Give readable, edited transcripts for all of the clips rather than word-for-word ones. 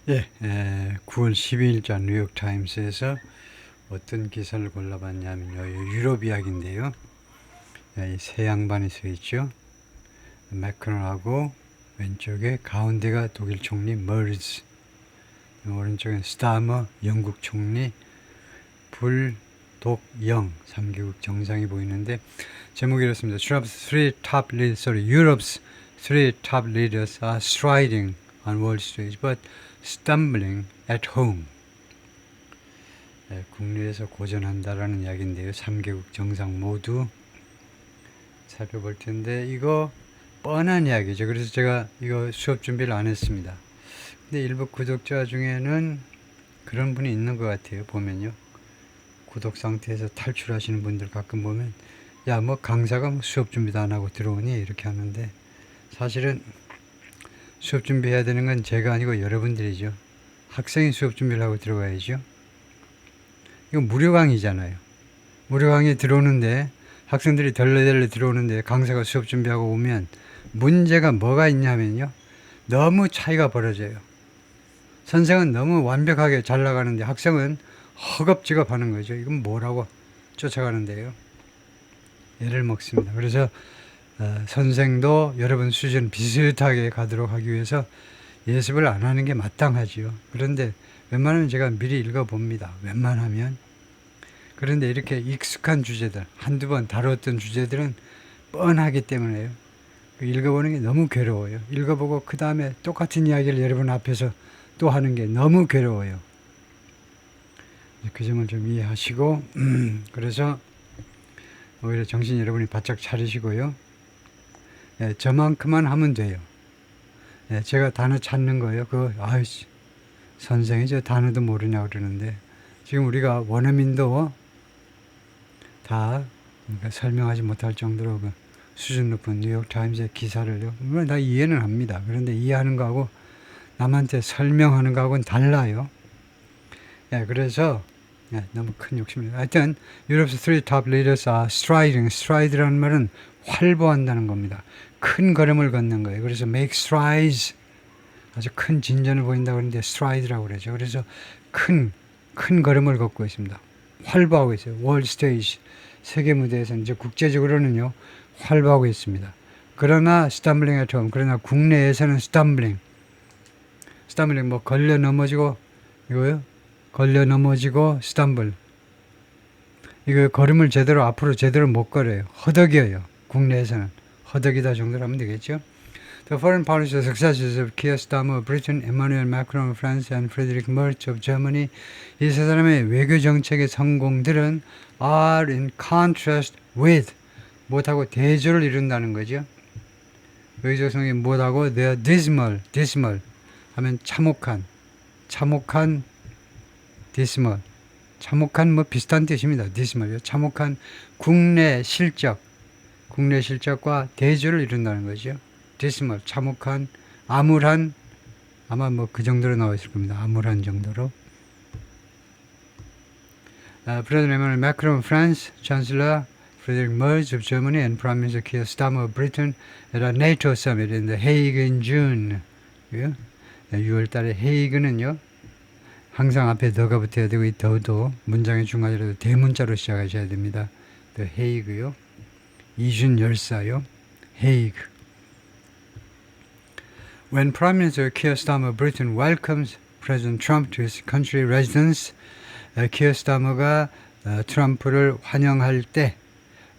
예, 9월 12일자 뉴욕타임스에서 어떤 기사를 골라봤냐면요. 유럽 이야기인데요. 이 세 양반이 서 있죠. 매크론하고 왼쪽에 가운데가 독일 총리 머르즈, 오른쪽엔 스타머 영국 총리, 불독영 3개국 정상이 보이는데 제목이 이렇습니다. Europe's three top leaders are striding on Wall Street, but stumbling at home. 국내에서 고전한다라는 이야기인데요. 3개국 정상 모두 살펴볼 텐데 이거 뻔한 이야기죠. 그래서 제가 이거 수업 준비를 안 했습니다. 근데 일부 구독자 중에는 그런 분이 있는 것 같아요. 보면요. 구독 상태에서 탈출하시는 분들 가끔 보면 야, 뭐 강사가 뭐 수업 준비도 안 하고 들어오니 이렇게 하는데 사실은 수업 준비해야 되는 건 제가 아니고 여러분들이죠. 학생이 수업 준비를 하고 들어가야죠. 이거 무료 강의잖아요. 무료 강의 들어오는데 학생들이 덜레덜레 들어오는데 강사가 수업 준비하고 오면 문제가 뭐가 있냐면요. 너무 차이가 벌어져요. 선생은 너무 완벽하게 잘 나가는데 학생은 허겁지겁 하는 거죠. 이건 뭐라고 쫓아가는데요. 애를 먹습니다. 그래서 선생도 여러분 수준 비슷하게 가도록 하기 위해서 예습을 안 하는 게 마땅하지요. 그런데 웬만하면 제가 미리 읽어봅니다. 웬만하면. 그런데 이렇게 익숙한 주제들, 한두 번 다뤘던 주제들은 뻔하기 때문에요. 읽어보는 게 너무 괴로워요. 읽어보고 그 다음에 똑같은 이야기를 여러분 앞에서 또 하는 게 너무 괴로워요. 그 점을 좀 이해하시고 그래서 오히려 정신 여러분이 바짝 차리시고요. 저만큼만 하면 돼요. 제가 단어 찾는 거예요. 아이씨, 선생이 저 단어도 모르냐 그러는데 지금 우리가 원어민도 다 그러니까 설명하지 못할 정도로 그 수준 높은 뉴욕타임스의 기사를요. 물론 다 이해는 합니다. 그런데 이해하는 거하고 남한테 설명하는 거하고는 달라요. 그래서 너무 큰 욕심이에요. 하여튼 Europe's three top leaders are striding. stride라는 말은 활보한다는 겁니다. 큰 걸음을 걷는 거예요. 그래서 make strides, 아주 큰 진전을 보인다고 하는데 stride라고 그러죠. 그래서 큰 걸음을 걷고 있습니다. 활보하고 있어요. 월드 스테이지, 세계 무대에서 이제 국제적으로는요 활보하고 있습니다. 그러나 stumbling at home, 그러나 국내에서는 stumbling 뭐 걸려 넘어지고 이거요. 걸려 넘어지고 stumble. 이거 걸음을 제대로 앞으로 제대로 못 걸어요. 허덕여요. 국내에서는 허덕이다 정도로 하면 되겠죠. The foreign policy successes of Keir Starmer of Britain, Emmanuel Macron of France, and Friedrich Merz of Germany. 이 세 사람의 외교 정책의 성공들은 are in contrast with 못하고 대조를 이룬다는 거죠. 외교성이 못하고 they are dismal 하면 참혹한 dismal 참혹한 뭐 비슷한 뜻입니다. dismal요. 참혹한 국내 실적과 대조를 이룬다는 거죠. dismal 참혹한 암울한 아마 뭐 그 정도로 나와 있을 겁니다. 암울한 정도로. President Emmanuel Macron of France, Chancellor Friedrich Merz of Germany, and Prime Minister Keir Starmer of Britain at a NATO summit in The Hague in June. 6월 달에 헤이그는요. 항상 앞에 더가 붙어야 되고 이 더도 문장의 중간이라도 대문자로 시작하셔야 됩니다. The Hague요. 이준 열사요. 헤이그. When Prime Minister Keir Starmer of Britain welcomes President Trump to his country residence, Keir Starmer가 트럼프를 환영할 때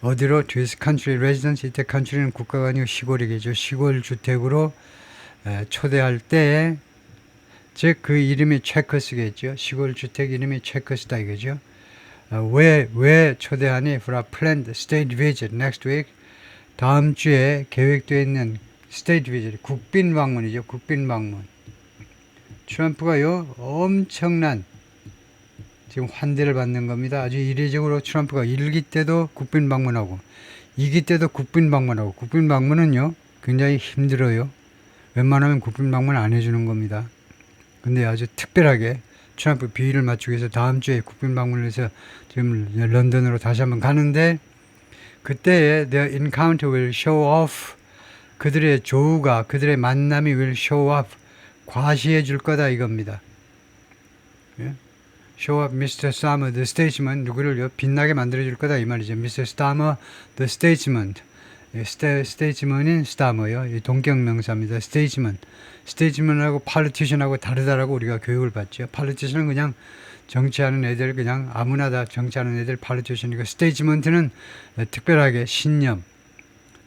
어디로 to his country residence, 이때 country는 국가가 아니고 시골이겠죠. 시골 주택으로 초대할 때 즉 그 이름이 체커스겠죠. 시골 주택 이름이 체커스다 이거죠. 왜 초대하니? For a planned state visit next week. 다음 주에 계획되어 있는 state visit, 국빈 방문이죠. 국빈 방문. 트럼프가요 엄청난 지금 환대를 받는 겁니다. 아주 이례적으로 트럼프가 1기 때도 국빈 방문하고 2기 때도 국빈 방문하고 국빈 방문은요 굉장히 힘들어요. 웬만하면 국빈 방문 안 해주는 겁니다. 근데 아주 특별하게 트럼프 비위를 맞추기 위해서 다음 주에 국빈 방문을 해서 지금 런던으로 다시 한번 가는데 그때의 their encounter will show off, 그들의 조우가 그들의 만남이 will show off, 과시해 줄 거다 이겁니다. 예? Show up Mr. Starmer, the statesman. 누구를 빛나게 만들어 줄 거다 이 말이죠. Mr. Starmer, the statesman. statesman인 Starmer요. 동격명사입니다. statesman. statesman하고 politician하고 다르다라고 우리가 교육을 받죠. politician은 그냥 정치하는 애들, 그냥 아무나 다 정치하는 애들 politician이고, statesman은 특별하게 신념,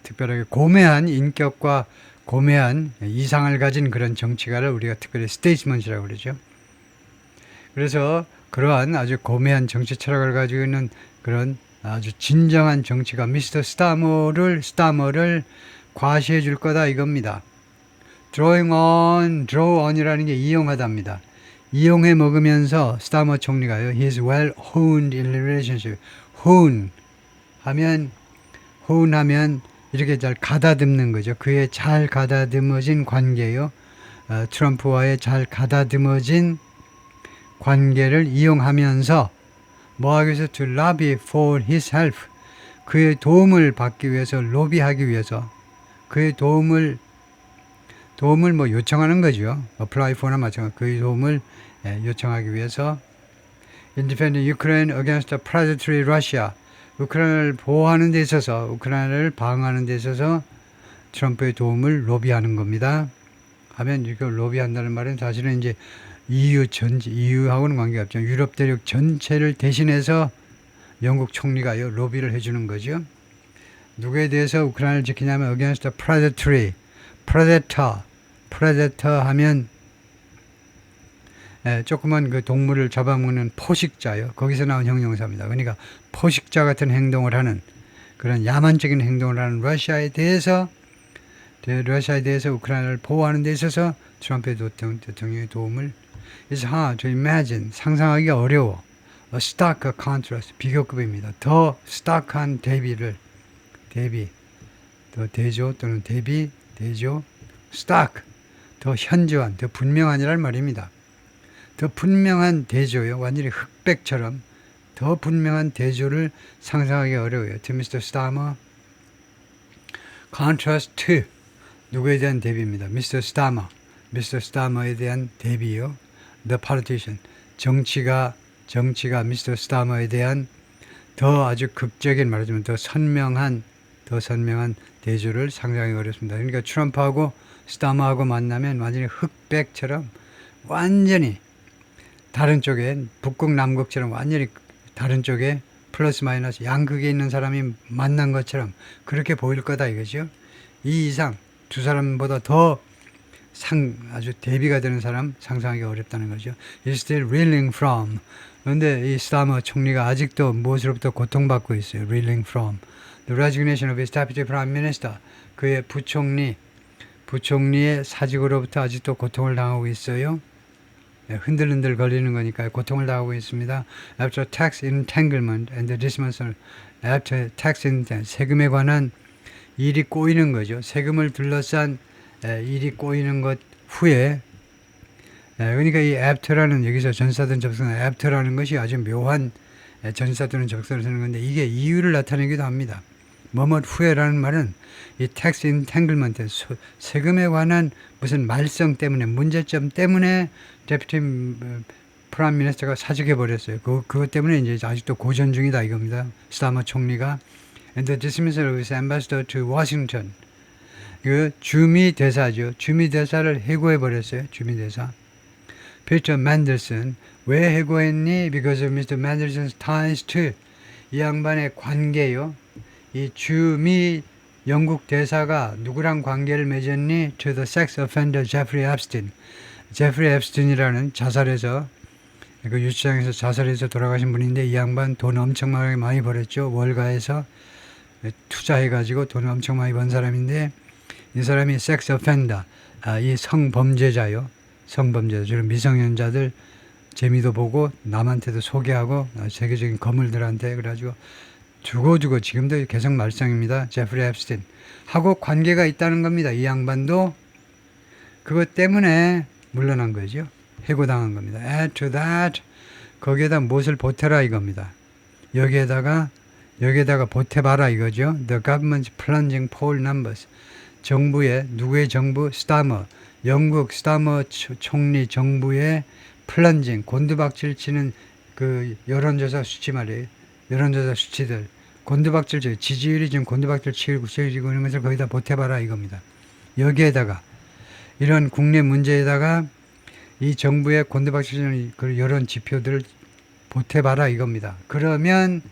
특별하게 고매한 인격과 고매한 이상을 가진 그런 정치가를 우리가 특별히 statesman이라고 그러죠. 그래서 그러한 아주 고매한 정치 철학을 가지고 있는 그런 아주 진정한 정치가 미스터 스타머를 과시해 줄 거다 이겁니다. draw on이라는 게 이용하답니다. 이용해 먹으면서 스타머 총리가요. He is well honed in relationship. hone하면 이렇게 잘 가다듬는 거죠. 그의 잘 가다듬어진 관계요. 트럼프와의 잘 가다듬어진 관계를 이용하면서 뭐하기 위해서 to lobby for his help. 그의 도움을 받기 위해서, 로비하기 위해서 그의 도움을 뭐 요청하는 거죠. apply for나 마찬가지. 그의 도움을 요청하기 위해서 independent Ukraine against a predatory Russia. 우크라이나를 보호하는 데 있어서, 우크라이나를 방어하는 데 있어서 트럼프의 도움을 로비하는 겁니다. 하면 이걸 로비한다는 말은 사실은 이제 EU하고는 관계가 없죠. 유럽 대륙 전체를 대신해서 영국 총리가요, 로비를 해주는 거죠. 누구에 대해서 우크라이나를 지키냐면 against a predatory, predator 하면 조그만 그 동물을 잡아먹는 포식자요. 거기서 나온 형용사입니다. 그러니까 포식자 같은 행동을 하는, 그런 야만적인 행동을 하는 러시아에 대해서 우크라이나를 보호하는 데 있어서 트럼프 대통령의 도움을, It's hard to imagine, 상상하기가 어려워. A stark contrast, 비교급입니다. 더 stark한 대비, 더 대조 또는 대조, stark, 더 현저한, 더 분명한이란 말입니다. 더 분명한 대조요. 완전히 흑백처럼 더 분명한 대조를 상상하기 어려워요. To Mr. Starmer, contrast to, 누구에 대한 대비입니다. Mr. Starmer에 대한 대비요. The politician, 정치가 Mr. Starmer에 대한 더 아주 극적인, 말하자면 더 선명한 대조를 상상하기 어렵습니다. 그러니까 트럼프하고 스타머하고 만나면 완전히 흑백처럼, 완전히 다른 쪽에, 북극 남극처럼 완전히 다른 쪽에 플러스 마이너스 양극에 있는 사람이 만난 것처럼 그렇게 보일 거다 이거죠. 이 이상 두 사람보다 더 아주 대비가 되는 사람 상상하기 어렵다는 거죠. He's still reeling from. 그런데 이 스타머 총리가 아직도 무엇으로부터 고통받고 있어요. Reeling from the resignation of his deputy prime minister. 그의 부총리의 사직으로부터 아직도 고통을 당하고 있어요. 흔들흔들 거리는 거니까 고통을 당하고 있습니다. After tax entanglement and the dismissal, after tax entanglement, 세금에 관한 일이 꼬이는 거죠. 세금을 둘러싼 일이 꼬이는 것 후에, 그러니까 이 after라는, 여기서 전사든 접속사 after라는 것이 아주 묘한 전사들은 접속사를 쓰는 건데, 이게 이유를 나타내기도 합니다. 뭐뭐 후에라는 말은 이 tax entanglement, 세금에 관한 무슨 말썽 때문에, 문제점 때문에 데프티 프라임 미니스터가 사직해 버렸어요. 그것 때문에 이제 아직도 고전 중이다 이겁니다. 스타머 총리가. And the dismissal of his ambassador to Washington. 그 주미 대사죠. 주미 대사를 해고해 버렸어요. 주미 대사. 피터 맨델슨. 왜 해고했니? Because of Mr. Mendelssohn's ties to. 이 양반의 관계요. 이 주미 영국 대사가 누구랑 관계를 맺었니? To the sex offender Jeffrey Epstein. 제프리 앱스틴이라는 자살해서, 그 유치장에서 자살해서 돌아가신 분인데, 이 양반 돈 엄청 많이 벌었죠. 월가에서 투자해가지고 돈을 엄청 많이 번 사람인데, 이 사람이 섹스 오펜더, 이 성범죄자요. 저런 미성년자들 재미도 보고 남한테도 소개하고 세계적인 거물들한테, 그래가지고 두고두고 지금도 계속 말썽입니다. 제프리 앱스틴 하고 관계가 있다는 겁니다. 이 양반도 그것 때문에 물러난 거죠. 해고당한 겁니다. Add to that, 거기에다 무엇을 보태라 이겁니다. 여기에다가 보태봐라 이거죠. The government's plunging poll numbers. 누구의 정부? 스타머. 영국 스타머 총리 정부의 플런징, 곤두박질 치는 그 여론조사 수치 말이에요. 여론조사 수치들. 곤두박질, 지지율이 지금 곤두박질 치고 있는 것을 거기다 보태봐라 이겁니다. 여기에다가, 이런 국내 문제에다가 이 정부의 곤두박질 치는 그 여론 지표들을 보태봐라 이겁니다. 그러면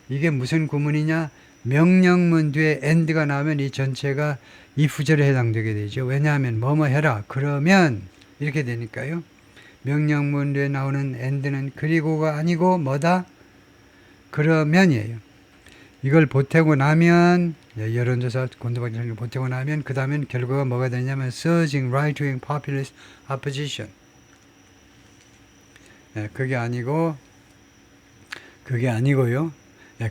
이게 무슨 구문이냐? 명령문 뒤에 and가 나오면 이 전체가 if절에 해당되게 되죠. 왜냐하면 뭐뭐 해라. 그러면 이렇게 되니까요. 명령문 뒤에 나오는 and는 그리고가 아니고 뭐다? 그러면이에요. 이걸 보태고 나면 여론조사 곤두박질을 보태고 나면 그 다음엔 결과가 뭐가 되냐면 surging right-wing populist opposition. 그게 아니고요.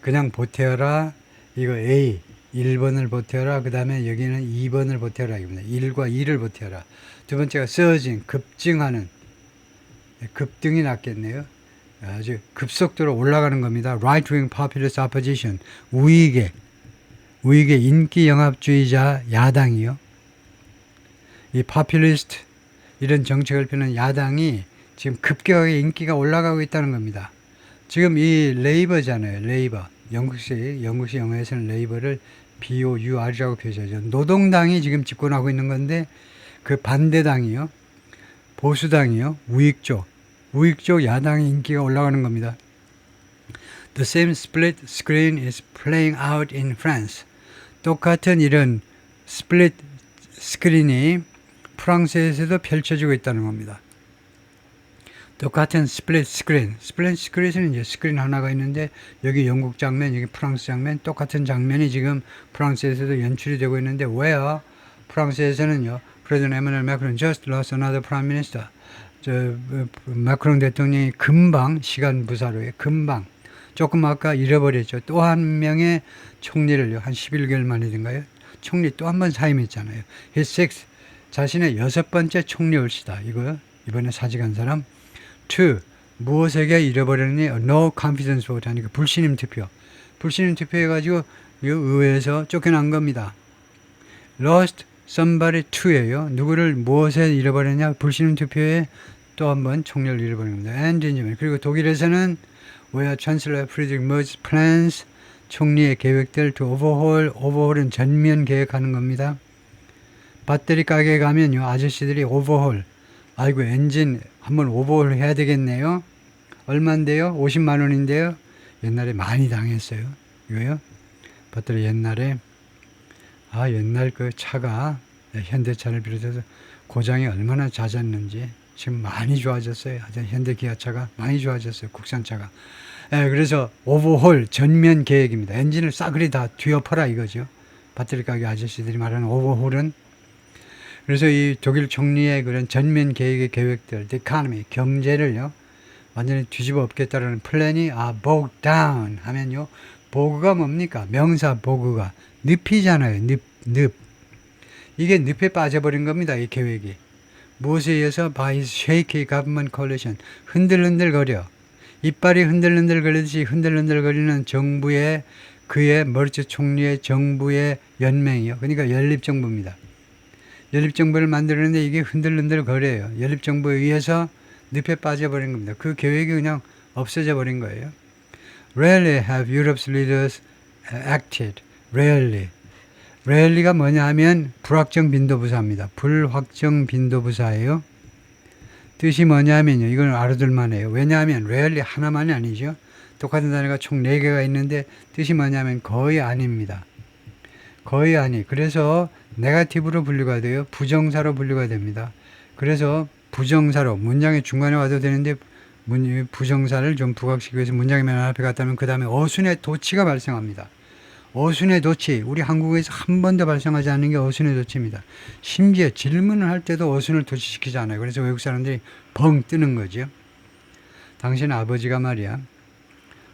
그냥 보태어라. 이거 A 1번을 보태어라. 그 다음에 여기는 2번을 보태어라. 이겁니다. 1과 2를 보태어라. 두 번째가 surging, 급증하는. 급등이 낫겠네요. 아주 급속도로 올라가는 겁니다. Right-wing populist opposition. 우익의 인기 영합주의자 야당이요. 이 populist 이런 정책을 펴는 야당이 지금 급격하게 인기가 올라가고 있다는 겁니다. 지금 이 레이버잖아요. 레이버. 영국식 영어에서는 레이버를 BOUR이라고 표시하죠. 노동당이 지금 집권하고 있는 건데 그 반대당이요. 보수당이요. 우익 쪽 야당의 인기가 올라가는 겁니다. The same split screen is playing out in France. 똑같은 이런 스플릿 스크린이 프랑스에서도 펼쳐지고 있다는 겁니다. 똑같은 스플릿 스크린은 이제 스크린 하나가 있는데 여기 영국 장면, 여기 프랑스 장면, 똑같은 장면이 지금 프랑스에서도 연출이 되고 있는데 왜요? 프랑스에서는요. President Emmanuel Macron just lost another prime minister. 마크롱 대통령이 금방 시간 부사로에 금방 조금 아까 잃어버렸죠. 또 한 명의 총리를요. 한 11개월 만이든가요. 총리 또 한 번 사임했잖아요. His sixth, 자신의 6번째 총리 올시다. 이거 이번에 사직한 사람. 2. 무엇에게 잃어버렸니? No confidence vote 하니까 불신임 투표. 불신임 투표해가지고 의회에서 쫓겨난 겁니다. Lost somebody to예요. 누구를 무엇에 잃어버렸냐? 불신임 투표에 또 한 번 총리를 잃어버린 겁니다. And 그리고 독일에서는 where Chancellor Friedrich Merz plans 총리의 계획들 to overhaul은 전면 계획하는 겁니다. 배터리 가게에 가면요. 아저씨들이 overhaul. 아이고 엔진 한번 오버홀 해야 되겠네요. 얼마인데요? 50만 원인데요. 옛날에 많이 당했어요. 이거요. 배터리 옛날 그 차가 현대차를 비롯해서 고장이 얼마나 잦았는지 지금 많이 좋아졌어요. 현대 기아차가 많이 좋아졌어요. 국산차가. 그래서 오버홀 전면 계획입니다. 엔진을 싸그리 다 뒤엎어라 이거죠. 배터리 가게 아저씨들이 말하는 오버홀은. 그래서 이 독일 총리의 그런 전면 계획의 계획들, the economy, 경제를요, 완전히 뒤집어 엎겠다라는 플랜이, bogged down 하면요, 보그가 뭡니까? 명사 보그가. 늪이잖아요, 늪. 이게 늪에 빠져버린 겁니다, 이 계획이. 무엇에 의해서? by shaky government coalition. 흔들흔들거려. 이빨이 흔들흔들거리듯이 흔들흔들거리는 정부의, 그의 머츠 총리의 정부의 연맹이요. 그러니까 연립정부입니다. 연립정부를 만들었는데 이게 흔들흔들거려요. 연립정부에 의해서 늪에 빠져버린 겁니다. 그 계획이 그냥 없어져 버린 거예요. Rarely have Europe's leaders acted. Rarely가 뭐냐 하면 불확정 빈도부사입니다. 불확정 빈도부사예요. 뜻이 뭐냐 하면요. 이건 알아둘만 해요. 왜냐하면 rarely 하나만이 아니죠. 똑같은 단어가 총 4개가 있는데 뜻이 뭐냐면 거의 아닙니다. 거의 아니. 그래서 네거티브로 분류가 돼요. 부정사로 분류가 됩니다. 그래서 부정사로 문장의 중간에 와도 되는데 부정사를 좀 부각시키기 위해서 문장의 맨 앞에 갔다면 그 다음에 어순의 도치가 발생합니다. 어순의 도치. 우리 한국에서 한 번도 발생하지 않는 게 어순의 도치입니다. 심지어 질문을 할 때도 어순을 도치시키지 않아요. 그래서 외국 사람들이 벙 뜨는 거죠. 당신 아버지가 말이야.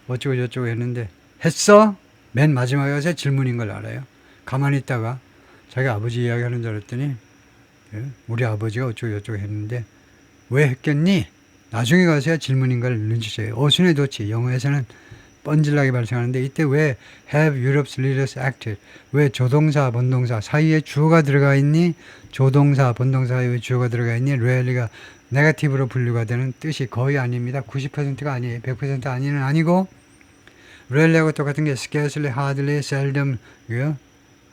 어쩌고 저쩌고 했는데 했어? 맨 마지막에 가서 질문인 걸 알아요. 가만히 있다가 자기 아버지 이야기하는 줄 알았더니 우리 아버지가 어쩌고 저쩌고 했는데 왜 했겠니? 나중에 가서야 질문인 걸 눈치채요. 어순의 도치. 영어에서는 뻔질나게 발생하는데 이때 왜 have Europe's leaders acted? 왜 조동사, 본동사 사이에 주어가 들어가 있니? 조동사, 본동사 사이에 주어가 들어가 있니? rarely가 네거티브로 분류가 되는 뜻이 거의 아닙니다. 90%가 아니에요. 100% 아니는 아니고 rarely하고 똑같은 게 scarcely, hardly, seldom 그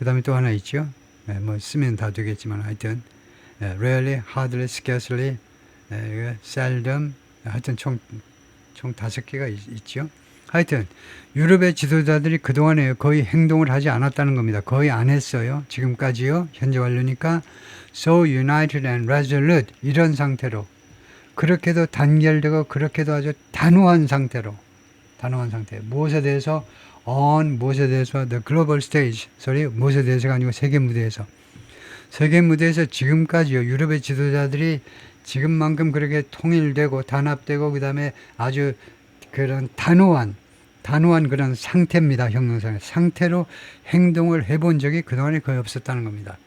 다음에 또 하나 있죠. 네, 뭐 쓰면 다 되겠지만 하여튼 rarely, hardly, scarcely, seldom 하여튼 총 5개가 있죠. 하여튼 유럽의 지도자들이 그동안에 거의 행동을 하지 않았다는 겁니다. 거의 안 했어요. 지금까지요. 현재 완료니까 so united and resolute 이런 상태로 그렇게도 단결되고 그렇게도 아주 단호한 상태 무엇에 대해서 무엇에 대해서 the global stage 무엇에 대해서가 아니고 세계 무대에서 지금까지요. 유럽의 지도자들이 지금만큼 그렇게 통일되고 단합되고 그 다음에 아주 그런 단호한 그런 상태입니다. 형용사의 상태로 행동을 해본 적이 그동안에 거의 없었다는 겁니다.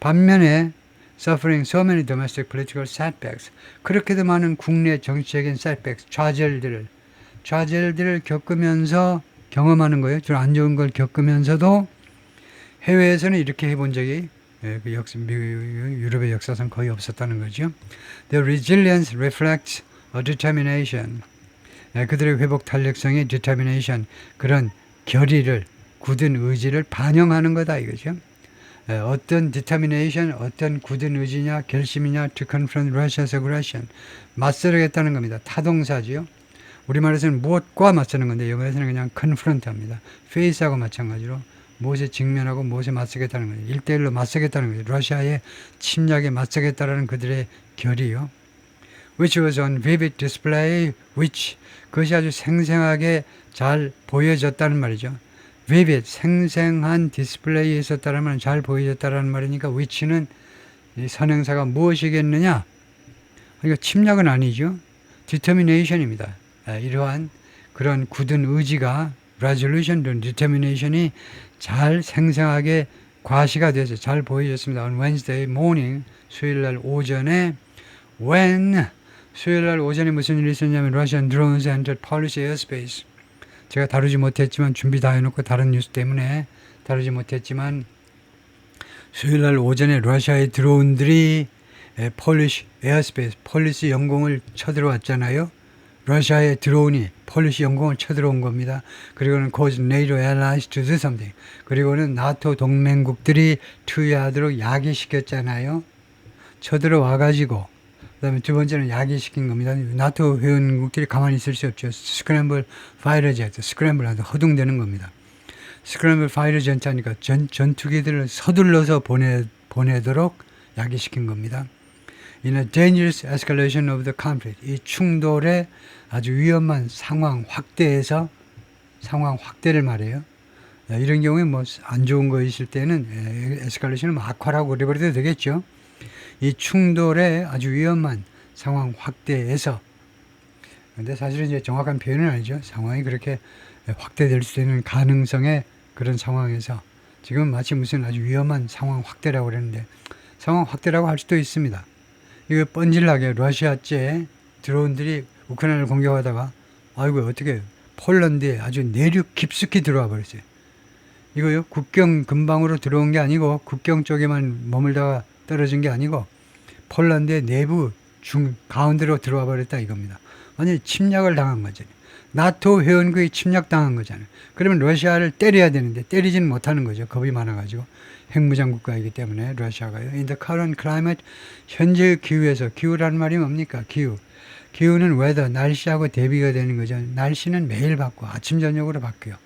반면에 suffering so many domestic political setbacks 그렇게도 많은 국내 정치적인 setbacks 좌절들을 겪으면서 경험하는 거예요. 좀 안 좋은 걸 겪으면서도 해외에서는 이렇게 해본 적이 유럽의 역사상 거의 없었다는 거죠. The resilience reflects a determination. 그들의 회복 탄력성의 determination, 그런 결의를, 굳은 의지를 반영하는 거다 이거죠. 어떤 determination, 어떤 굳은 의지냐, 결심이냐, to confront Russia's aggression. 맞서겠다는 겁니다. 타동사지요. 우리말에서는 무엇과 맞서는 건데 영어에서는 그냥 confront 합니다. face하고 마찬가지로 무엇에 직면하고 무엇에 맞서겠다는 거예요. 1대1로 맞서겠다는 거예요. 러시아의 침략에 맞서겠다라는 그들의 결의요. Which was on vivid display, 그것이 아주 생생하게 잘 보여졌다는 말이죠. vivid, 생생한 디스플레이에 있었다는 말은 잘 보여졌다는 말이니까 which는 이 선행사가 무엇이겠느냐? 그러니까 침략은 아니죠. determination입니다. 이러한 그런 굳은 의지가 resolution, determination이 잘 생생하게 과시가 돼서 잘 보여졌습니다. On Wednesday morning, 수요일날 오전에 수요일날 오전에 무슨 일이 있었냐면 Russian drones entered Polish airspace. 제가 다루지 못했지만 준비 다 해놓고 다른 뉴스 때문에 다루지 못했지만 수요일날 오전에 러시아의 드론들이 Polish airspace, 폴리시 영공을 쳐들어왔잖아요. 러시아의 드론이 폴리시 영공을 쳐들어온 겁니다. 그리고는 cause NATO allies to do something. 그리고는 나토 동맹국들이 투여하도록 야기시켰잖아요. 쳐들어와가지고 그 다음에 두 번째는 야기시킨 겁니다. 나토 회원국들이 가만히 있을 수 없죠. 스크램블 파이터 제트, 스크램블 허둥대는 겁니다. 스크램블 파이터 제트 하니까 전투기들을 서둘러서 보내도록 야기시킨 겁니다. In a dangerous escalation of the conflict. 이 충돌의 아주 위험한 상황 확대를 말해요. 이런 경우에 뭐 안 좋은 거 있을 때는 에스컬레이션을 악화라고 그래버려도 되겠죠. 이 충돌의 아주 위험한 상황 확대에서 근데 사실은 이제 정확한 표현은 아니죠. 상황이 그렇게 확대될 수 있는 가능성의 그런 상황에서 지금 마치 무슨 아주 위험한 상황 확대라고 그러는데 상황 확대라고 할 수도 있습니다. 이거 뻔질나게 러시아제 드론들이 우크라이나를 공격하다가 아이고 어떻게 폴란드에 아주 내륙 깊숙이 들어와 버렸어요. 이거요 국경 근방으로 들어온 게 아니고 국경 쪽에만 머물다가 떨어진 게 아니고 폴란드의 내부 가운데로 들어와 버렸다 이겁니다. 완전히 침략을 당한 거잖아요. 나토 회원국이 침략당한 거잖아요. 그러면 러시아를 때려야 되는데 때리지는 못하는 거죠. 겁이 많아가지고. 핵무장 국가이기 때문에 러시아가요. In the current climate, 현재의 기후에서, 기후라는 말이 뭡니까? 기후는 weather, 날씨하고 대비가 되는 거죠. 날씨는 매일 바뀌고 아침 저녁으로 바뀌어요.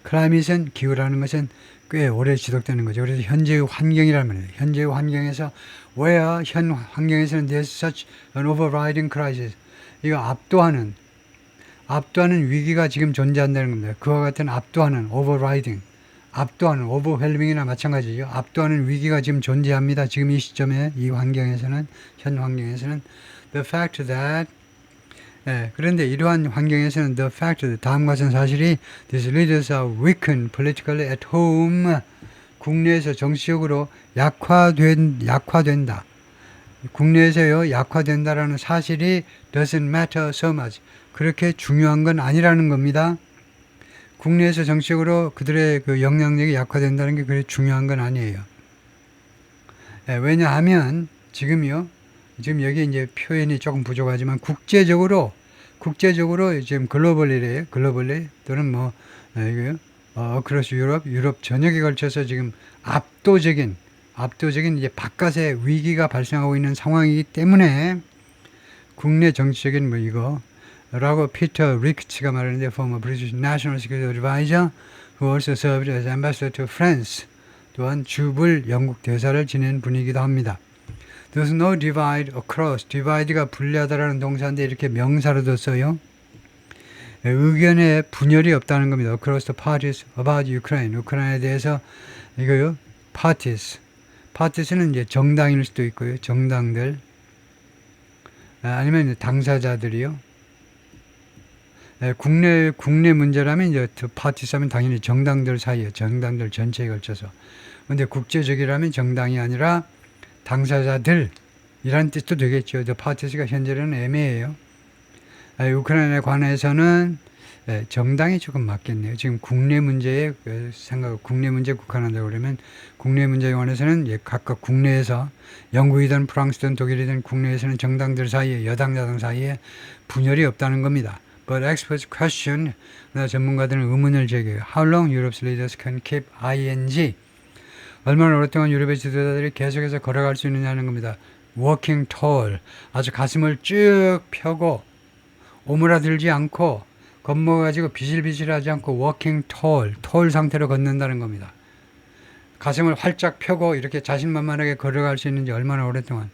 climate은 기후라는 것은 꽤 오래 지속되는 거죠. 그래서 현재의 환경이라는 말이에요. 현재의 환경에서 where 현 환경에서는 there's such an overriding crisis. 이거 압도하는 위기가 지금 존재한다는 겁니다. 그와 같은 압도하는 overriding, overwhelming이나 마찬가지죠. 압도하는 위기가 지금 존재합니다. 지금 이 시점에 이 환경에서는 현 환경에서는 the fact that 그런데 이러한 환경에서는 the fact that 다음과 같은 사실이 these leaders are weakened politically at home 국내에서 정치적으로 약화된다. 국내에서요 약화된다라는 사실이 doesn't matter so much 그렇게 중요한 건 아니라는 겁니다. 국내에서 정치적으로 그들의 그 영향력이 약화된다는 게 그렇게 중요한 건 아니에요. 왜냐하면 지금요, 지금 여기 이제 표현이 조금 부족하지만 국제적으로 지금 글로벌리래요. 글로벌리 또는 뭐 이거요. 어크로스 유럽 전역에 걸쳐서 지금 압도적인 이제 바깥에 위기가 발생하고 있는 상황이기 때문에 국내 정치적인 뭐 이거라고 피터 리크츠가 말하는데 former British National Security Advisor who also served as ambassador to France 또한 주불 영국 대사를 지낸 분이기도 합니다. There's no divide across. divide가 분리하다라는 동사인데 이렇게 명사로 뒀어요. 의견의 분열이 없다는 겁니다. Across the parties about Ukraine. 우크라이나에 대해서 이거요. parties는 이제 정당일 수도 있고요. 정당들. 아니면 당사자들이요. 국내 문제라면 이제 parties 하면 당연히 정당들 사이에, 정당들 전체에 걸쳐서. 근데 국제적이라면 정당이 아니라 당사자들 이란 뜻도 되겠죠. The parties가 현재는 애매해요. 우크라이나에 관해서는 정당이 조금 맞겠네요. 지금 국내 문제에 국내 문제에 국한한다고 그러면 국내 문제에 관해서는 각각 국내에서 영국이든 프랑스든 독일이든 국내에서는 정당들 사이에 야당 사이에 분열이 없다는 겁니다. But experts question, 전문가들은 의문을 제기해요. How long Europe's leaders can keep ing? 얼마나 오랫동안 유럽의 지도자들이 계속해서 걸어갈 수 있느냐는 겁니다. Walking tall, 아주 가슴을 쭉 펴고 오므라들지 않고 겁먹어가지고 비실비실하지 않고 walking tall 상태로 걷는다는 겁니다. 가슴을 활짝 펴고 이렇게 자신만만하게 걸어갈 수 있는지 얼마나 오랫동안.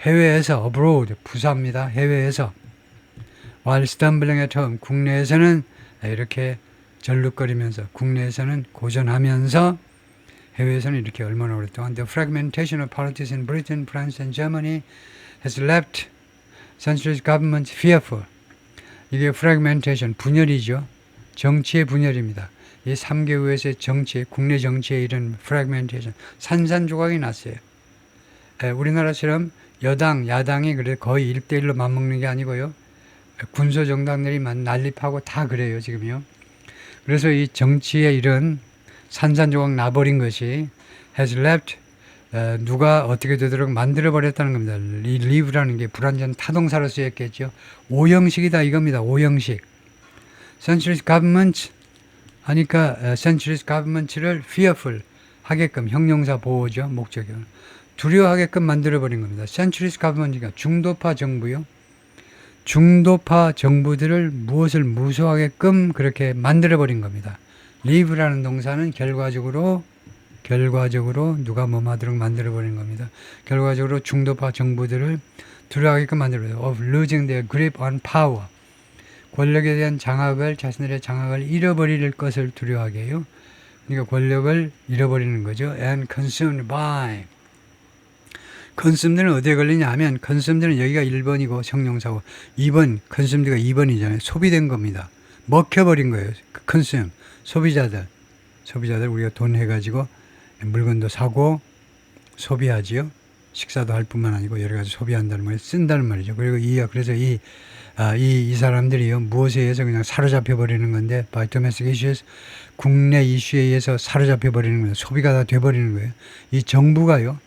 해외에서 abroad, 부사입니다. 해외에서 while stumbling at home, 국내에서는 이렇게 절룩거리면서 국내에서는 고전하면서 해외에서는 이렇게 얼마나 오랫동안 The fragmentation of politics in Britain, France and Germany has left centrist governments fearful. 이게 fragmentation, 분열이죠. 정치의 분열입니다. 이 3개 후에서의 정치, 국내 정치에 이런 fragmentation, 산산조각이 났어요. 우리나라처럼 여당, 야당이 그래 거의 1대1로 맞먹는 게 아니고요. 군소정당들이 난립하고 다 그래요, 지금요. 그래서 이 정치에 이런 산산조각 나버린 것이 has left 누가 어떻게 되도록 만들어버렸다는 겁니다. leave라는 게 불완전 타동사로 쓰였겠죠. 오형식이다 이겁니다. 오형식. centrist government 하니까 centrist government를 fearful 하게끔 형용사 보호죠. 목적이요. 두려워하게끔 만들어버린 겁니다. centrist government이니까 중도파 정부요. 중도파 정부들을 무엇을 무서워하게끔 그렇게 만들어버린 겁니다. leave라는 동사는 결과적으로 누가 뭐하도록 만들어버린 겁니다. 결과적으로 중도파 정부들을 두려워하게끔 만들어버려요. of losing their grip on power. 권력에 대한 자신들의 장악을 잃어버릴 것을 두려워하게 해요. 그러니까 권력을 잃어버리는 거죠. and consumed by. consumed는 어디에 걸리냐 하면 consumed는 여기가 1번이고 형용사고 2번, consumed가 2번이잖아요. 소비된 겁니다. 먹혀버린 거예요. consume. 소비자들 우리가 돈 해가지고 물건도 사고 소비하지요. 식사도 할 뿐만 아니고 여러 가지 소비한다는 말을 쓴다는 말이죠. 그리고 그래서 이 사람들이요 무엇에 의해서 그냥 사로잡혀 버리는 건데 by domestic issues 국내 이슈에 의해서 사로잡혀 버리는 거예요. 소비가 다 돼버리는 거예요. 이 정부가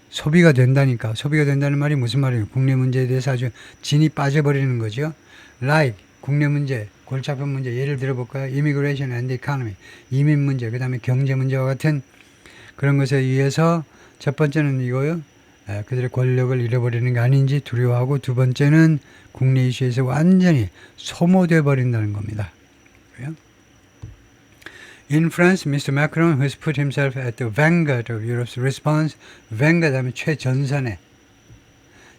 소비가 된다니까. 소비가 된다는 말이 무슨 말이에요? 국내 문제에 대해서 아주 진이 빠져버리는 거죠. like 국내 문제, 골치 아픈 문제 예를 들어볼까요? Immigration and economy 이민 문제, 그 다음에 경제 문제와 같은 그런 것에 의해서 첫 번째는 이거요. 그들의 권력을 잃어버리는 게 아닌지 두려워하고 두 번째는 국내 이슈에서 완전히 소모돼 버린다는 겁니다. In France, Mr. Macron has put himself at the vanguard of Europe's response. vanguard 하면 최전선에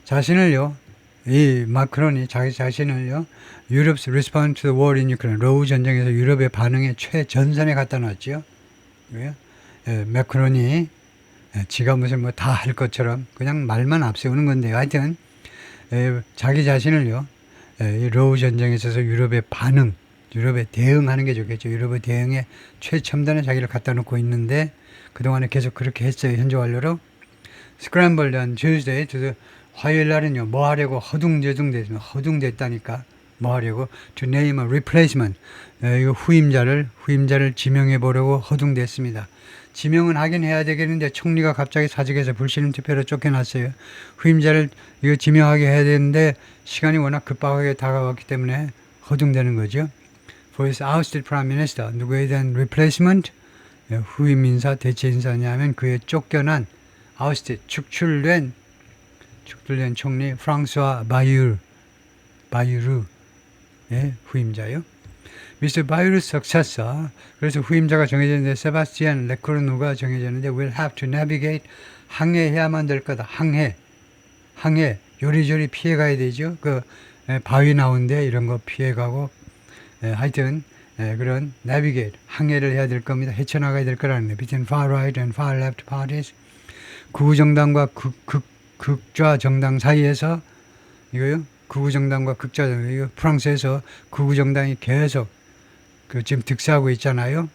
자신을요. 이 마크론이 자기 자신을요. Europe's response to the war in Ukraine. 러우 전쟁에서 유럽의 반응에 최전선에 갖다 놨죠. 마크론이 지가 무슨 뭐 다 할 것처럼 그냥 말만 앞세우는 건데요. 하여튼 자기 자신을요. 이 러우 전쟁에 있어서 유럽의 반응, 유럽에 대응하는 게 좋겠죠. 유럽의 대응에 최첨단의 자기를 갖다 놓고 있는데 그동안에 계속 그렇게 했어요. 현재 완료로. Scrambled on Tuesday to the 화요일 날은요. 뭐 하려고 허둥대다니까. 뭐 하려고? To name a replacement. 이거 후임자를 지명해 보려고 허둥댔습니다. 지명은 하긴 해야 되겠는데 총리가 갑자기 사직에서 불신임 투표로 쫓겨났어요. 후임자를 이거 지명하게 해야 되는데 시간이 워낙 급박하게 다가왔기 때문에 허둥대는 거죠. For his ousted prime minister. 누구에 대한 replacement? 후임 인사, 대체 인사냐면 그의 쫓겨난 ousted, 축출된 총리 프랑스와 바유르의 후임자요. 미스터 바유르 석사서. 그래서 후임자가 정해졌는데 세바스티안 레코르누가 정해졌는데 will have to navigate. 항해해야만 될 거다. 항해 요리조리 피해가야 되죠. 그 바위 나온데 이런 거 피해가고 하여튼 그런 navigate 항해를 해야 될 겁니다. 헤쳐나가야 될 거라는 거예요. Between far right and far left parties. 극우 정당과 극좌 정당 사이에서 이거요. 극우 정당과 극좌 정당. 이거 프랑스에서 극우 정당이 계속 지금 득세하고 있잖아요.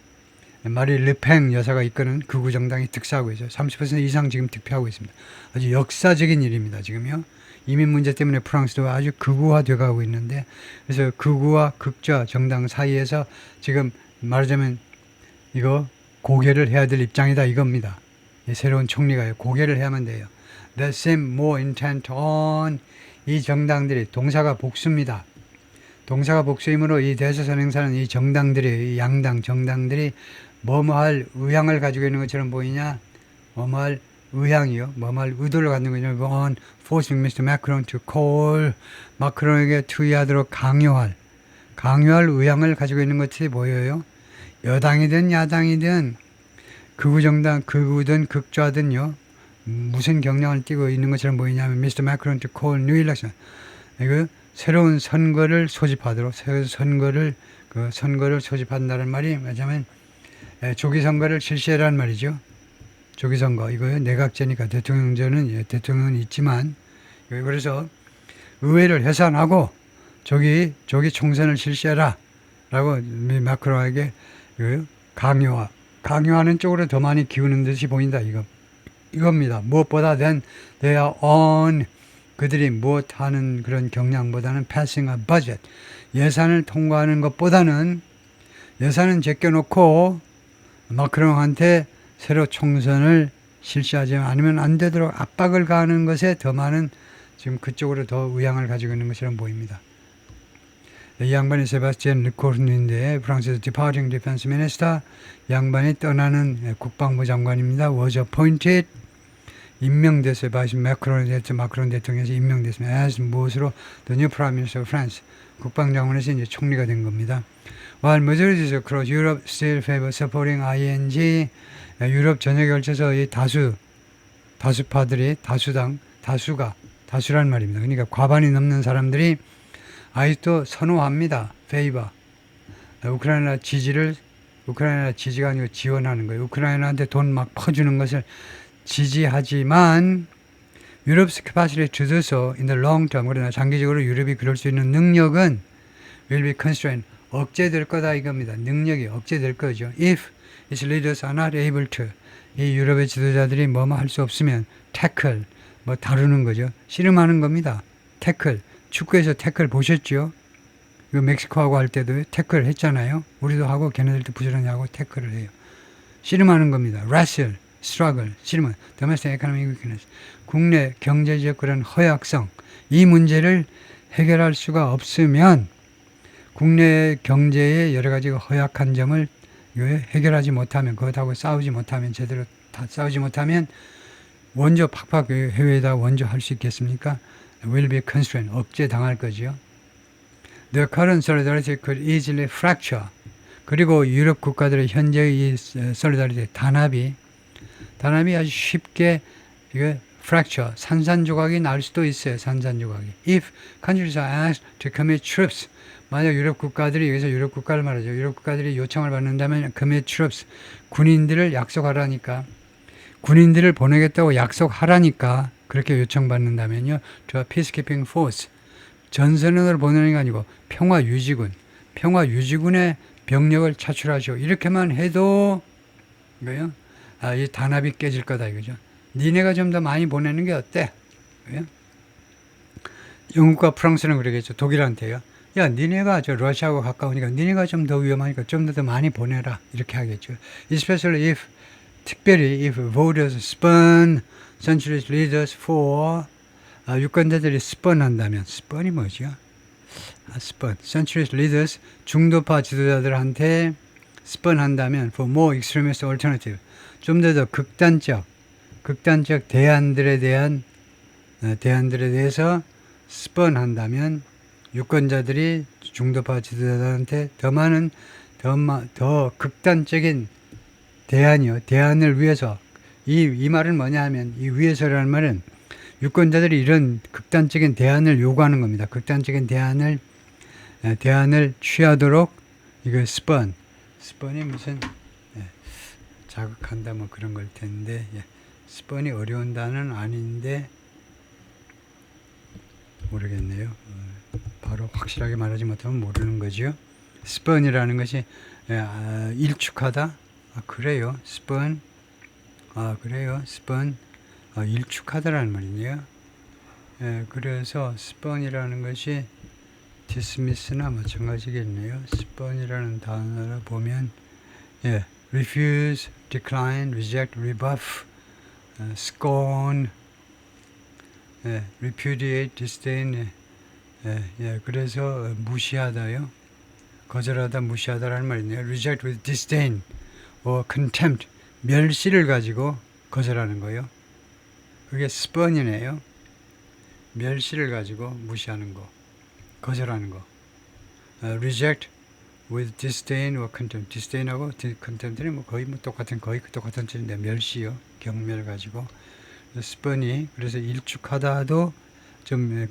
마리 르팽 여사가 이끄는 극우 정당이 득세하고 있어요. 30% 이상 지금 득표하고 있습니다. 아주 역사적인 일입니다. 지금요. 이민 문제 때문에 프랑스도 아주 극우화되어 가고 있는데 그래서 극우와 극좌 정당 사이에서 지금 말하자면 이거 고개를 해야 될 입장이다 이겁니다. 새로운 총리가요. 고개를 해야만 돼요. They seem more intent on. 이 정당들이 동사가 복수입니다. 동사가 복수이므로 이 대서선행사는 이 정당들이 이 양당 정당들이 뭐뭐할 의향을 가지고 있는 것처럼 보이냐? 뭐뭐할 의향이요. 뭐뭐할 의도를 갖는 거죠. On forcing Mr. Macron to call. 마크롱에게 투의하도록 강요할 의향을 가지고 있는 것이 보여요. 여당이든 야당이든 극우 정당, 극우든 극좌든요. 무슨 경량을 띄고 있는 것처럼 보이냐면 Mr. Macron to call new election. 이거 새로운 선거를 소집하도록 선거를 소집한다는 말이 뭐냐면 조기 선거를 실시하라는 말이죠. 조기 선거 이거요. 내각제니까 대통령은 있지만 그래서 의회를 해산하고 조기 총선을 실시하라라고 마크롱에게 강요하는 쪽으로 더 많이 기우는 듯이 보인다 이겁니다. 무엇보다 they are on 그들이 무엇하는 그런 경향보다는 passing a budget 예산을 통과하는 것보다는 예산은 제껴놓고 마크롱한테 새로 총선을 실시하지 아니면 안 되도록 압박을 가하는 것에 더 많은 지금 그쪽으로 더 의향을 가지고 있는 것처럼 보입니다. 이 양반이 세바스티안 르코르누인데 프랑스에서 departing defense minister 양반이 떠나는 국방부 장관입니다. was appointed 임명됐어요. 마크론 대통령에서 임명됐습니다. as 무엇으로 the new prime minister of France 국방장관에서 이제 총리가 된 겁니다. While majorities across Europe still favor supporting ING 유럽 전역에 걸쳐서 이 다수파들이 다수란 말입니다. 그러니까 과반이 넘는 사람들이 아직도 선호합니다. favor 우크라이나 지지가 아니고 지원하는 거예요. 우크라이나한테 돈 막 퍼주는 것을 지지하지만 Europe's capacity to do so in the long term 그러나 장기적으로 유럽이 그럴 수 있는 능력은 will be constrained 억제될 거다 이겁니다. 능력이 억제될 거죠. If its leaders are not able to 이 유럽의 지도자들이 뭐뭐 할 수 없으면 tackle 다루는 거죠. 씨름하는 겁니다. tackle 축구에서 태클 보셨죠? 이거 멕시코하고 할 때도 태클 했잖아요. 우리도 하고 걔네들도 부지런히 하고 태클을 해요. 씨름하는 겁니다. wrestle, struggle, 씨름은 domestic economic weakness. 국내 경제적 그런 허약성 이 문제를 해결할 수가 없으면 국내 경제의 여러 가지 허약한 점을 해결하지 못하면 그것하고 제대로 싸우지 못하면 원조 팍팍 해외에다 원조 할 수 있겠습니까? will be constrained. 억제당할 거죠. The current solidarity could easily fracture. 그리고 유럽 국가들의 현재의 이 solidarity, 단합이 아주 쉽게 fracture, 산산조각이 날 수도 있어요. 산산조각이. If countries are asked to commit troops. 만약 유럽 국가들이, 여기서 유럽 국가를 말하죠. 유럽 국가들이 요청을 받는다면 commit troops. 군인들을 약속하라니까. 군인들을 보내겠다고 약속하라니까. 그렇게 요청받는다면요. to a peacekeeping force. 전선으로 보내는 게 아니고 평화유지군의 병력을 차출하시오. 이렇게만 해도 이거요. 이 단합이 깨질 거다 이거죠. 니네가 좀 더 많이 보내는 게 어때? 그래요? 영국과 프랑스는 그러겠죠. 독일한테요. 야, 니네가 저 러시아하고 가까우니까 니네가 좀 더 위험하니까 좀 더 많이 보내라. 이렇게 하겠죠. Especially if, 특별히 if voters spurn centrist leaders for, 유권자들이 스펀한다면, 스펀이 뭐죠? 스펀, centrist leaders, 중도파 지도자들한테 스펀한다면 for more extremist alternative, 좀 더 극단적 대안들에 대해서 스펀한다면 유권자들이 중도파 지도자들한테 더 극단적인 대안을 위해서, 이 말은 뭐냐 하면, 이 위해서라는 말은 유권자들이 이런 극단적인 대안을 요구하는 겁니다. 극단적인 대안을 취하도록, 이거 스펀이 무슨, 자극한다 뭐 그런 걸 텐데, 스펀이 어려운 단어는 아닌데 모르겠네요. 바로 확실하게 말하지 못하면 모르는 거죠. 스펀이라는 것이 일축하다. 그래요. 스펀. 그래요. 스펀. 일축하다라는 말이네요. 그래서 스펀이라는 것이 dismiss나 마찬가지겠네요. 스펀이라는 단어를 보면, refuse, decline, reject, rebuff, scorn, repudiate, disdain. 그래서 무시하다요. 거절하다, 무시하다라는 말이네요. reject with disdain or contempt, 멸시를 가지고 거절하는 거요. 그게 스펀이네요. 멸시를 가지고 무시하는 거, 거절하는 거. reject with disdain or contempt. disdain하고 contempt는 뭐 거의 똑같은 뜻인데, 멸시요, 경멸 가지고. 스펀이 그래서 일축하다도 좀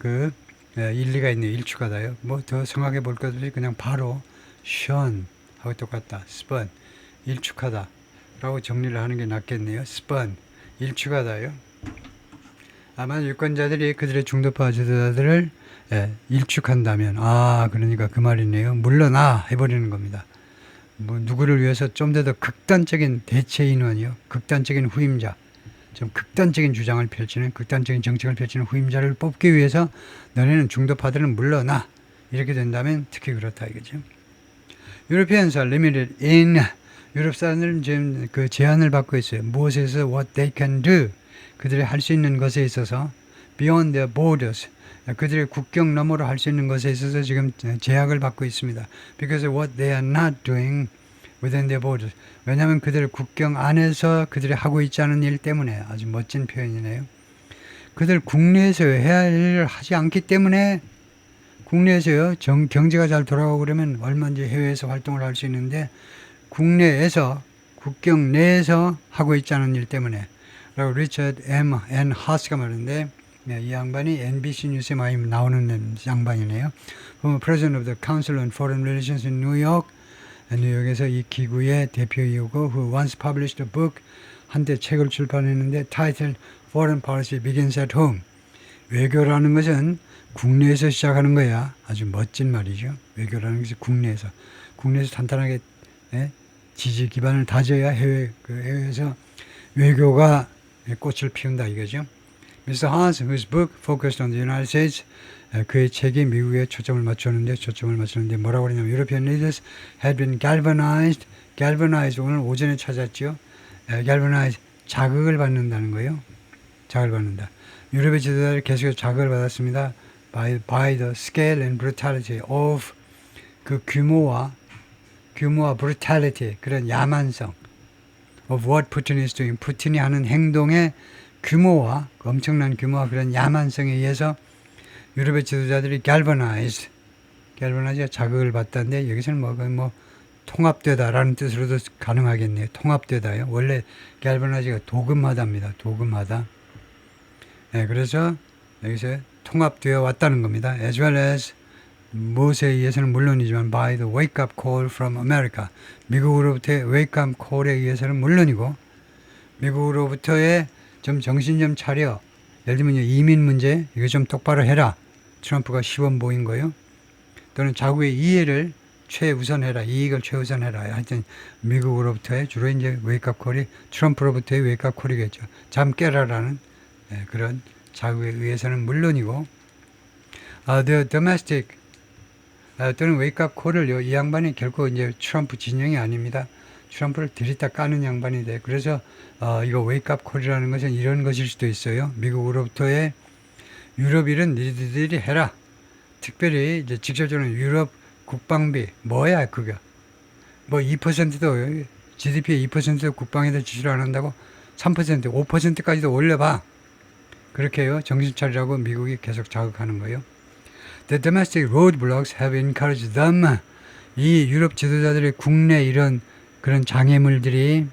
일리가 있네요. 일축하다요. 뭐 더 생각해 볼 것 없이 그냥 바로 shun 하고 똑같다. 스펀, 일축하다라고 정리를 하는 게 낫겠네요. 스펀, 일축하다요. 아마 유권자들이 그들의 중도파 지도자들을 일축한다면, 그러니까 그 말이네요. 물러나 해버리는 겁니다. 뭐 누구를 위해서 좀 더 극단적인 대체 인원이요, 극단적인 후임자, 좀 극단적인 주장을 펼치는, 극단적인 정책을 펼치는 후임자를 뽑기 위해서 너네는 중도파들은 물러나, 이렇게 된다면 특히 그렇다 이거죠. Europeans are limited in, 유럽 사람들은 지금 그 제한을 받고 있어요. 무엇에서 what they can do, 그들이 할 수 있는 것에 있어서, beyond their borders, 그들의 국경 너머로 할 수 있는 것에 있어서 지금 제약을 받고 있습니다. Because of what they are not doing within their borders. 왜냐하면 그들 국경 안에서 그들이 하고 있지 않은 일 때문에. 아주 멋진 표현이네요. 그들 국내에서 해야 할 일을 하지 않기 때문에, 국내에서요, 경제가 잘 돌아가고 그러면 얼마든지 해외에서 활동을 할 수 있는데, 국내에서, 국경 내에서 하고 있지 않은 일 때문에. 라고 리처드 N. 하스가 말하는데, 이 양반이 NBC 뉴스에 많이 나오는 양반이네요. President of the Council on Foreign Relations in New York, 뉴욕에서 이 기구의 대표이고, who once published a book, 한때 책을 출판했는데, titled Foreign Policy Begins at Home. 외교라는 것은 국내에서 시작하는 거야. 아주 멋진 말이죠. 외교라는 것이 국내에서 탄탄하게 지지 기반을 다져야 해외에서 외교가 꽃을 피운다 이거죠. Mr. Haas, whose book focused on the United States, 그의 책이 미국에 초점을 맞췄는데 뭐라고 그러냐면, European leaders had been galvanized, 오늘 오전에 찾았죠. galvanize, 자극을 받는다는 거예요. 자극을 받는다. 유럽의 지도자들이 계속해서 자극을 받았습니다. by the scale and brutality of, 그 규모와 brutality, 그런 야만성 of what Putin is doing, 푸틴이 하는 행동의 규모와, 엄청난 규모와 그런 야만성에 의해서 유럽의 지도자들이 galvanized, 자극을 받다는데, 여기서는 뭐 통합되다라는 뜻으로도 가능하겠네요. 통합되다요. 원래 galvanize가 도금하다입니다. 도금하다. 그래서 여기서 통합되어 왔다는 겁니다. As well as, 무엇에 의해서는 물론이지만 by the wake-up call from America, 미국으로부터의 wake-up call에 의해서는 물론이고, 미국으로부터의 좀 정신 좀 차려, 예를 들면 이민 문제 이거 좀 똑바로 해라, 트럼프가 시범 보인 거요. 또는 자국의 이익을 최우선해라, 하여튼 미국으로부터의 주로 이제 wake-up call이 트럼프로부터의 wake-up call이겠죠. 잠 깨라라는 그런 자국에 의해서는 물론이고, the domestic 또는 웨이크업 콜을 이 양반이 결코 이제 트럼프 진영이 아닙니다. 트럼프를 들이다 까는 양반이 돼. 그래서 이거 웨이크업 콜이라는 것은 이런 것일 수도 있어요. 미국으로부터의 유럽 일은 니들이 해라. 특별히 이제 직접적으로 유럽 국방비 뭐야 그거 뭐 2%도 GDP의 2%도 국방에다 지출을 안 한다고 3% 5%까지도 올려봐. 그렇게 해요. 정신 차리라고 미국이 계속 자극하는 거예요. The domestic roadblocks have encouraged them. 이 유럽 지도자들의 국내 이런 그런 장애물들이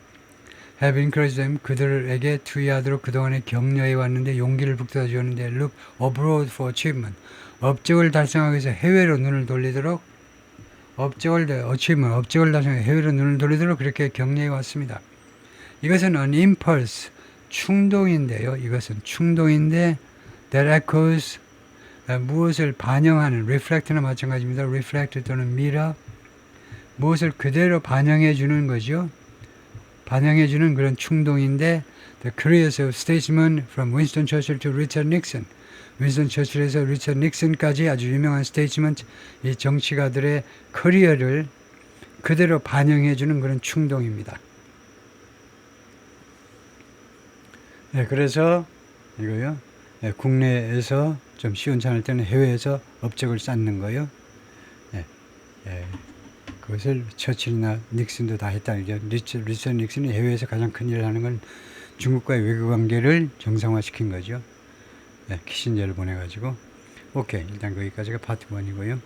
have encouraged them. 그들에게 투여하도록 그동안에 격려해 왔는데 용기를 북돋아 주었는데 look abroad for achievement. 업적을 달성하기 위해서 해외로 눈을 돌리도록 업적을 달성해 해외로 눈을 돌리도록 그렇게 격려해 왔습니다. 이것은 an impulse, 충동인데요. 이것은 충동인데 that echoes, 무엇을 반영하는, reflect나 마찬가지입니다. reflect 또는 mirror, 무엇을 그대로 반영해 주는 거죠. 반영해 주는 그런 충동인데 the careers of statesmen from Winston Churchill to Richard Nixon, 윈스턴 처칠에서 리처드 닉슨까지 아주 유명한 스테이트먼, 이 정치가들의 커리어를 그대로 반영해 주는 그런 충동입니다. 네, 그래서 이거요. 네, 국내에서 좀 시원찮을 때는 해외에서 업적을 쌓는 거요. 네, 네, 그것을 처칠이나 닉슨도 다 했다. 리처드 닉슨이 해외에서 가장 큰 일을 하는 건 중국과의 외교 관계를 정상화시킨 거죠. 네, 키신저를 보내가지고. 오케이, 일단 거기까지가 파트 1이고요.